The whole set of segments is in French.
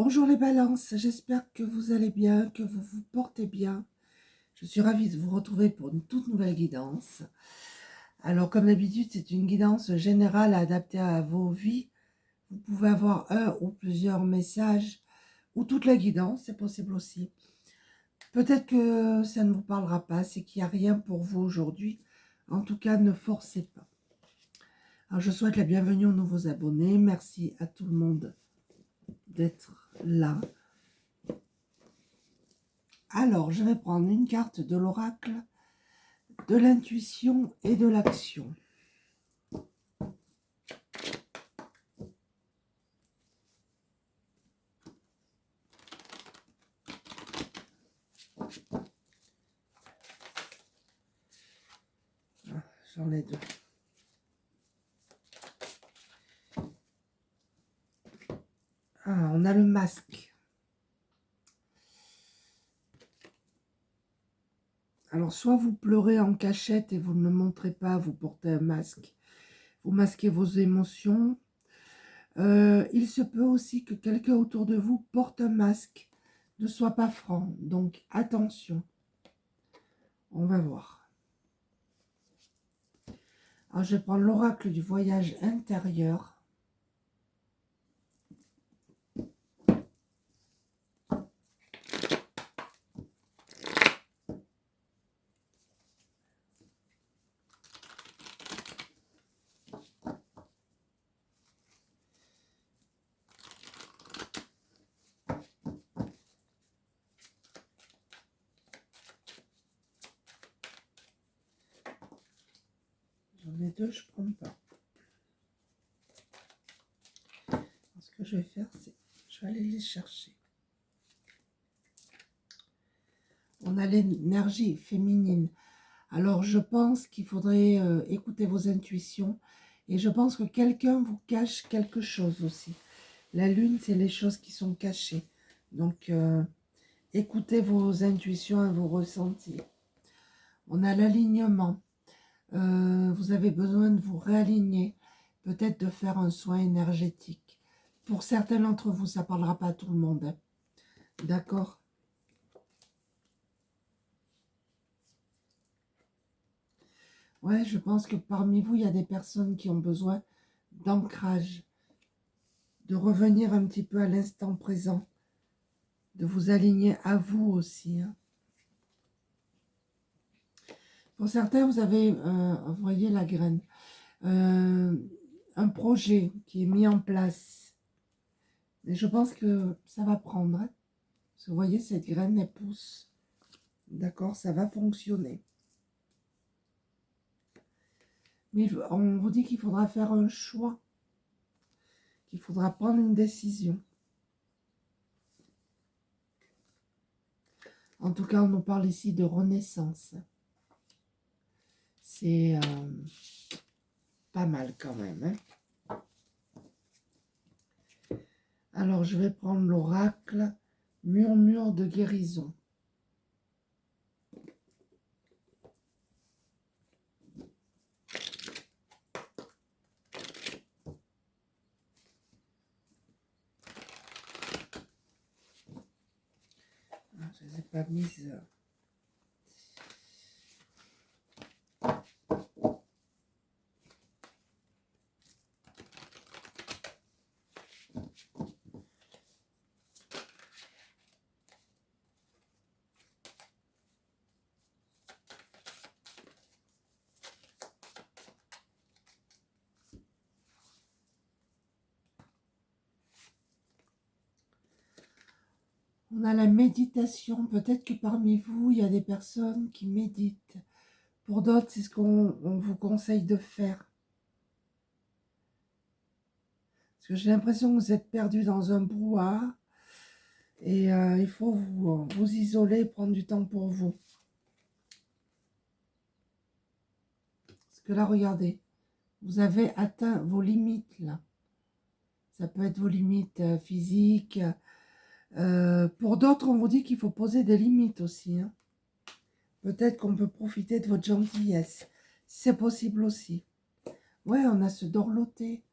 Bonjour les balances, j'espère que vous allez bien, que vous vous portez bien. Je suis ravie de vous retrouver pour une toute nouvelle guidance. Alors comme d'habitude, c'est une guidance générale adaptée à vos vies. Vous pouvez avoir un ou plusieurs messages ou toute la guidance, c'est possible aussi. Peut-être que ça ne vous parlera pas, c'est qu'il n'y a rien pour vous aujourd'hui. En tout cas, ne forcez pas. Alors je souhaite la bienvenue aux nouveaux abonnés. Merci à tout le monde d'être là. Alors, je vais prendre une carte de l'oracle, de l'intuition et de l'action. Ah, j'en ai deux. Ah, on a le masque. Alors, soit vous pleurez en cachette et vous ne le montrez pas, vous portez un masque. Vous masquez vos émotions. Il se peut aussi que quelqu'un autour de vous porte un masque, ne soit pas franc. Donc, attention. On va voir. Alors, je vais prendre l'oracle du voyage intérieur. J'en ai deux, je ne prends pas. Ce que je vais faire, c'est je vais aller les chercher. On a l'énergie féminine. Alors, je pense qu'il faudrait écouter vos intuitions. Et je pense que quelqu'un vous cache quelque chose aussi. La lune, c'est les choses qui sont cachées. Donc, écoutez vos intuitions et vos ressentis. On a l'alignement. Vous avez besoin de vous réaligner. Peut-être de faire un soin énergétique. Pour certains d'entre vous, ça ne parlera pas à tout le monde. Hein. D'accord ? Ouais, je pense que parmi vous, il y a des personnes qui ont besoin d'ancrage, de revenir un petit peu à l'instant présent, de vous aligner à vous aussi. Hein. Pour certains, vous avez, vous voyez la graine, un projet qui est mis en place. Et je pense que ça va prendre. Hein. Parce que vous voyez, cette graine, elle pousse. D'accord, ça va fonctionner. Mais on vous dit qu'il faudra faire un choix, qu'il faudra prendre une décision. En tout cas, on nous parle ici de renaissance. C'est pas mal quand même. Hein. Alors, je vais prendre l'oracle murmure de guérison. Je ne les ai pas mises. On a la méditation. Peut-être que parmi vous, il y a des personnes qui méditent. Pour d'autres, c'est ce qu'on vous conseille de faire. Parce que j'ai l'impression que vous êtes perdu dans un brouhaha. Et il faut vous isoler, prendre du temps pour vous. Parce que là, regardez, vous avez atteint vos limites, là. Ça peut être vos limites physiques. Pour d'autres, on vous dit qu'il faut poser des limites aussi. Hein. Peut-être qu'on peut profiter de votre gentillesse. C'est possible aussi. Ouais, on a ce dorloté.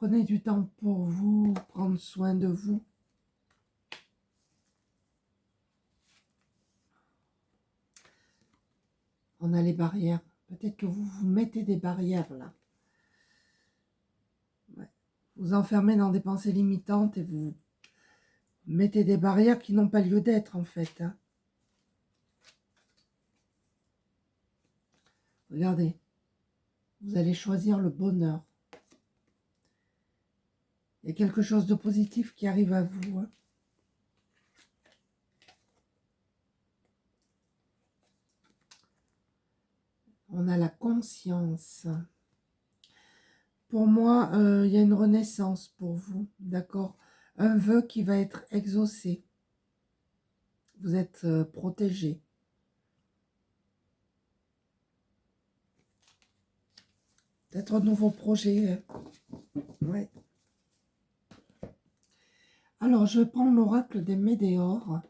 Prenez du temps pour vous, prendre soin de vous. On a les barrières. Peut-être que vous vous mettez des barrières là. Ouais. Vous enfermez dans des pensées limitantes et vous mettez des barrières qui n'ont pas lieu d'être en fait. Hein. Regardez. Vous allez choisir le bonheur. Il y a quelque chose de positif qui arrive à vous. Hein. On a la conscience. Pour moi, il y a une renaissance pour vous, d'accord? Un vœu qui va être exaucé. Vous êtes protégé. Peut-être un nouveau projet. Ouais. Alors, je vais prendre l'oracle des Médéores.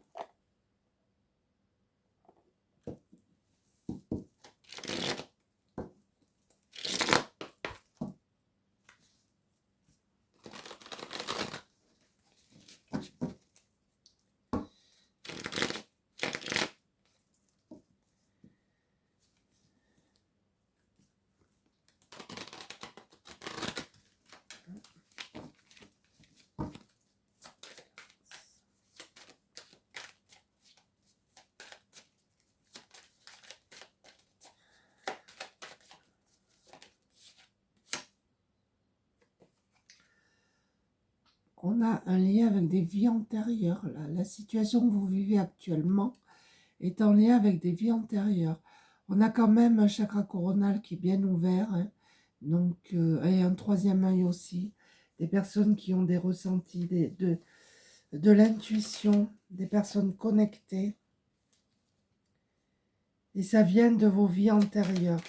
On a un lien avec des vies antérieures. Là. La situation que vous vivez actuellement est en lien avec des vies antérieures. On a quand même un chakra coronal qui est bien ouvert. Hein. Donc, et un troisième œil aussi. Des personnes qui ont des ressentis, de l'intuition, des personnes connectées. Et ça vient de vos vies antérieures.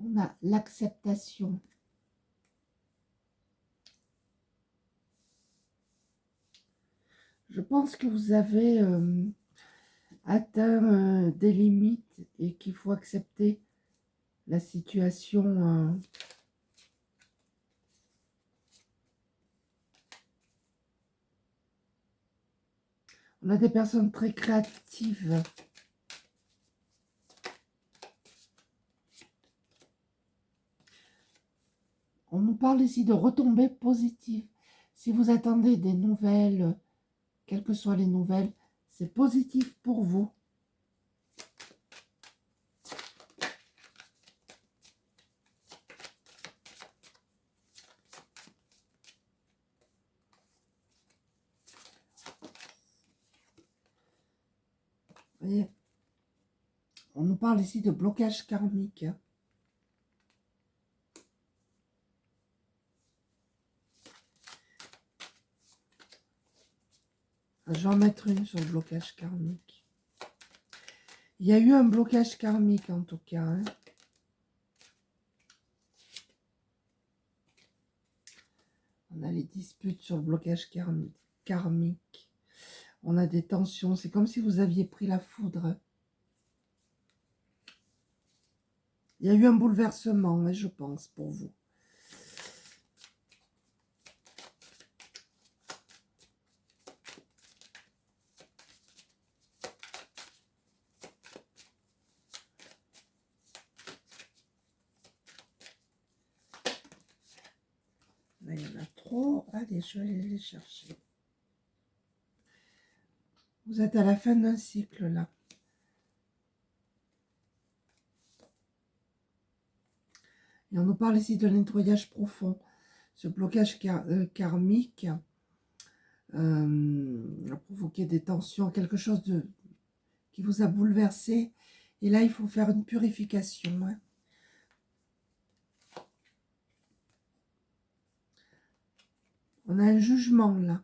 On a l'acceptation. Je pense que vous avez atteint des limites et qu'il faut accepter la situation. On a des personnes très créatives. On nous parle ici de retombées positives. Si vous attendez des nouvelles, quelles que soient les nouvelles, c'est positif pour vous. Vous voyez, on nous parle ici de blocage karmique. Je vais en mettre une sur le blocage karmique. Il y a eu un blocage karmique en tout cas. Hein. On a les disputes sur le blocage karmique. On a des tensions. C'est comme si vous aviez pris la foudre. Il y a eu un bouleversement, hein, je pense, pour vous. Là, il y en a trop. Allez, je vais aller les chercher. Vous êtes à la fin d'un cycle, là. Et on nous parle ici de nettoyage profond. Ce blocage karmique a provoqué des tensions, quelque chose qui vous a bouleversé. Et là, il faut faire une purification. Hein. On a un jugement, là.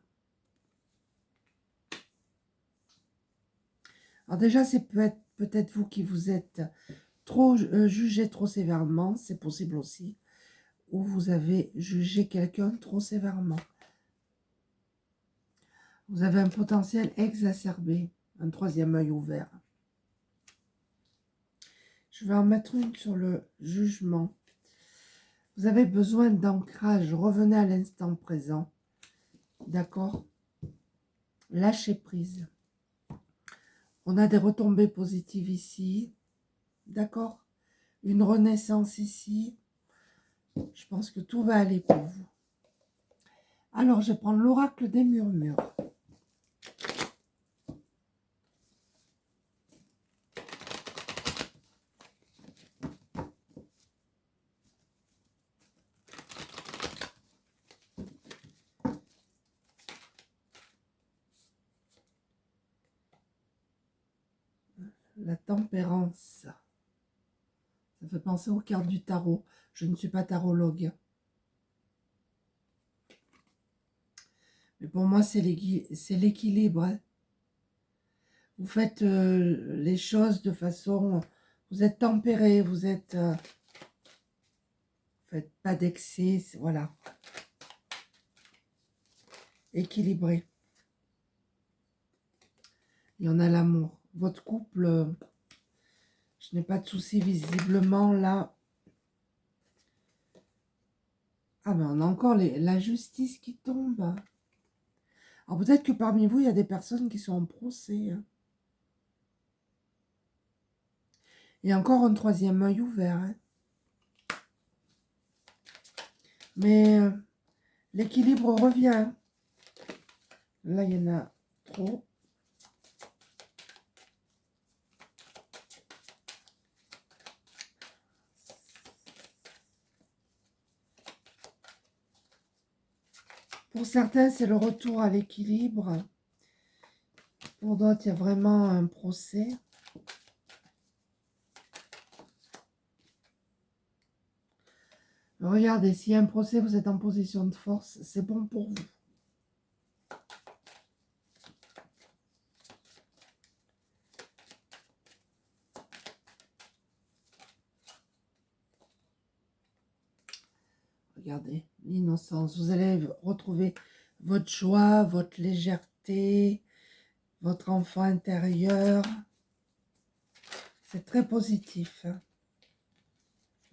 Alors déjà, c'est peut-être vous qui vous êtes trop jugé trop sévèrement, c'est possible aussi. Ou vous avez jugé quelqu'un trop sévèrement. Vous avez un potentiel exacerbé, un troisième œil ouvert. Je vais en mettre une sur le jugement. Vous avez besoin d'ancrage. Revenez à l'instant présent. D'accord? Lâchez prise. On a des retombées positives ici. D'accord? Une renaissance ici. Je pense que tout va aller pour vous. Alors, je vais prendre l'oracle des murmures. La tempérance. Ça fait penser aux cartes du tarot. Je ne suis pas tarologue. Mais pour moi, c'est l'équilibre. Hein. Vous faites les choses de façon... Vous êtes tempéré, vous êtes... faites pas d'excès, voilà. Équilibré. Il y en a l'amour. Votre couple, je n'ai pas de soucis visiblement là. Ah ben on a encore la justice qui tombe. Alors peut-être que parmi vous, il y a des personnes qui sont en procès. Hein. Il y a encore un troisième œil ouvert. Hein. Mais l'équilibre revient. Là, il y en a trop. Pour certains, c'est le retour à l'équilibre. Pour d'autres, il y a vraiment un procès. Regardez, s'il y a un procès, vous êtes en position de force, c'est bon pour vous. Regardez, l'innocence. Vous allez retrouver votre joie, votre légèreté, votre enfant intérieur. C'est très positif. Hein.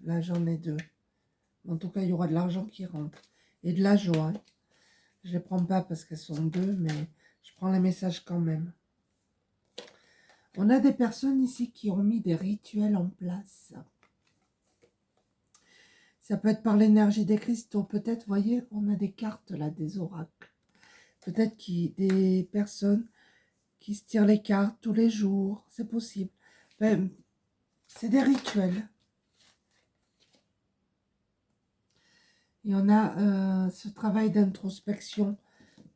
Là, j'en ai deux. En tout cas, il y aura de l'argent qui rentre. Et de la joie. Hein. Je ne les prends pas parce qu'elles sont deux, mais je prends les messages quand même. On a des personnes ici qui ont mis des rituels en place. Ça peut être par l'énergie des cristaux. Peut-être, voyez, on a des cartes là, des oracles. Peut-être des personnes qui se tirent les cartes tous les jours. C'est possible. Ben, c'est des rituels. Et on a ce travail d'introspection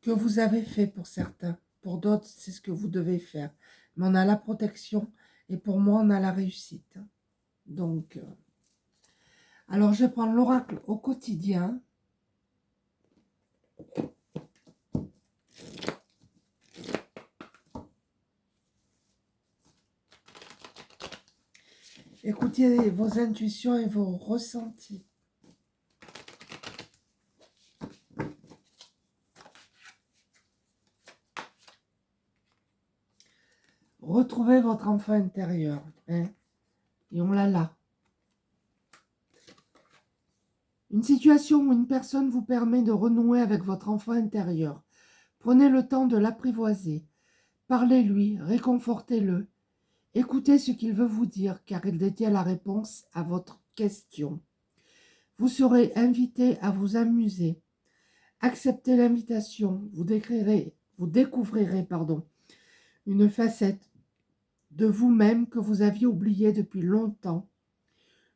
que vous avez fait pour certains. Pour d'autres, c'est ce que vous devez faire. Mais on a la protection et pour moi, on a la réussite. Donc, alors je vais prendre l'oracle au quotidien. Écoutez vos intuitions et vos ressentis. Retrouvez votre enfant intérieur. Hein, et on l'a là. Une situation où une personne vous permet de renouer avec votre enfant intérieur. Prenez le temps de l'apprivoiser. Parlez-lui, réconfortez-le. Écoutez ce qu'il veut vous dire, car il détient la réponse à votre question. Vous serez invité à vous amuser. Acceptez l'invitation. Vous découvrirez, une facette de vous-même que vous aviez oubliée depuis longtemps.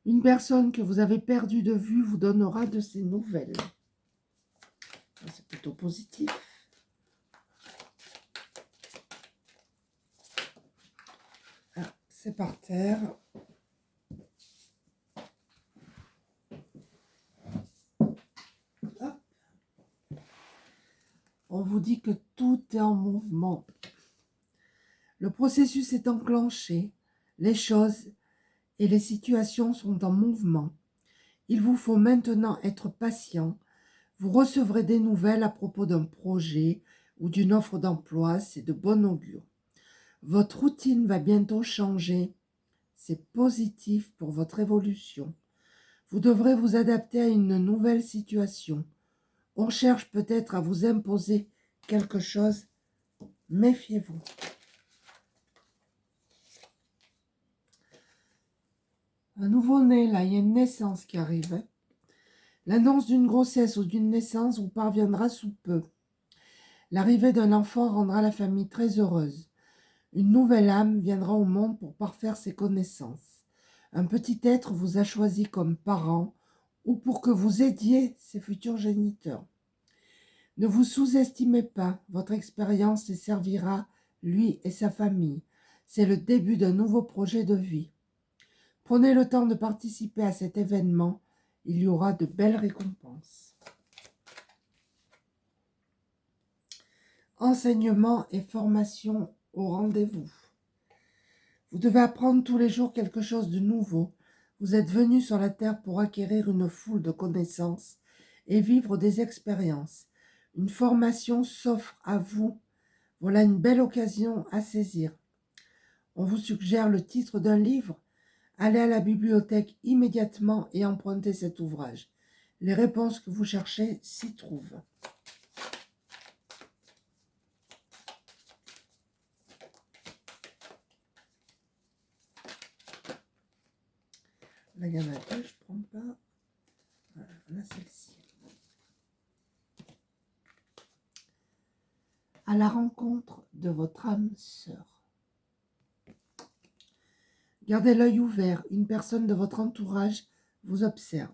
Une personne que vous avez perdue de vue vous donnera de ses nouvelles. C'est plutôt positif. Ah, c'est par terre. Hop. On vous dit que tout est en mouvement. Le processus est enclenché. Les choses et les situations sont en mouvement. Il vous faut maintenant être patient. Vous recevrez des nouvelles à propos d'un projet ou d'une offre d'emploi, c'est de bon augure. Votre routine va bientôt changer. c'est positif pour votre évolution. Vous devrez vous adapter à une nouvelle situation. On cherche peut-être à vous imposer quelque chose. Méfiez-vous. Un nouveau-né, là, il y a une naissance qui arrive. L'annonce d'une grossesse ou d'une naissance vous parviendra sous peu. L'arrivée d'un enfant rendra la famille très heureuse. Une nouvelle âme viendra au monde pour parfaire ses connaissances. Un petit être vous a choisi comme parent ou pour que vous aidiez ses futurs géniteurs. Ne vous sous-estimez pas, votre expérience les servira, lui et sa famille. C'est le début d'un nouveau projet de vie. Prenez le temps de participer à cet événement, il y aura de belles récompenses. Enseignement et formation au rendez-vous. Vous devez apprendre tous les jours quelque chose de nouveau. Vous êtes venu sur la terre pour acquérir une foule de connaissances et vivre des expériences. Une formation s'offre à vous. Voilà une belle occasion à saisir. On vous suggère le titre d'un livre. Allez à la bibliothèque immédiatement et empruntez cet ouvrage. Les réponses que vous cherchez s'y trouvent. Là, il y en a deux, je ne prends pas. Voilà, celle-ci. À la rencontre de votre âme sœur. Gardez l'œil ouvert, une personne de votre entourage vous observe.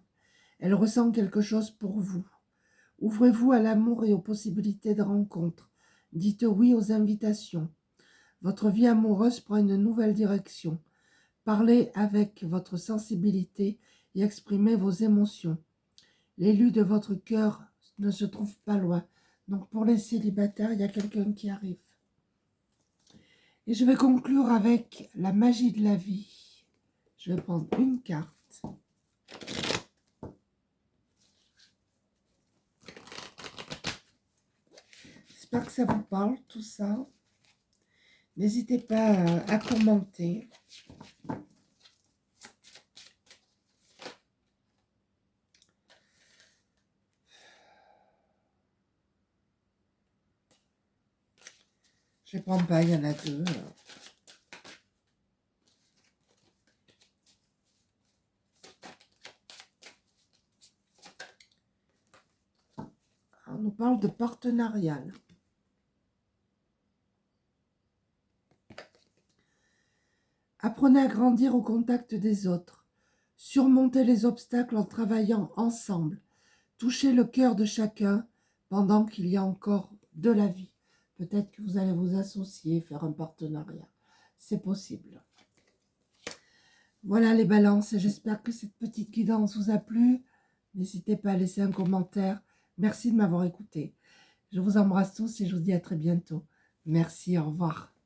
Elle ressent quelque chose pour vous. Ouvrez-vous à l'amour et aux possibilités de rencontre. Dites oui aux invitations. Votre vie amoureuse prend une nouvelle direction. Parlez avec votre sensibilité et exprimez vos émotions. L'élu de votre cœur ne se trouve pas loin. Donc pour les célibataires, il y a quelqu'un qui arrive. Et je vais conclure avec la magie de la vie. Je vais prendre une carte. J'espère que ça vous parle, tout ça. N'hésitez pas à commenter. Je ne prends pas, il y en a deux. On nous parle de partenariat. Apprenez à grandir au contact des autres. Surmontez les obstacles en travaillant ensemble. Touchez le cœur de chacun pendant qu'il y a encore de la vie. Peut-être que vous allez vous associer, faire un partenariat. C'est possible. Voilà les balances. J'espère que cette petite guidance vous a plu. N'hésitez pas à laisser un commentaire. Merci de m'avoir écouté. Je vous embrasse tous et je vous dis à très bientôt. Merci, au revoir.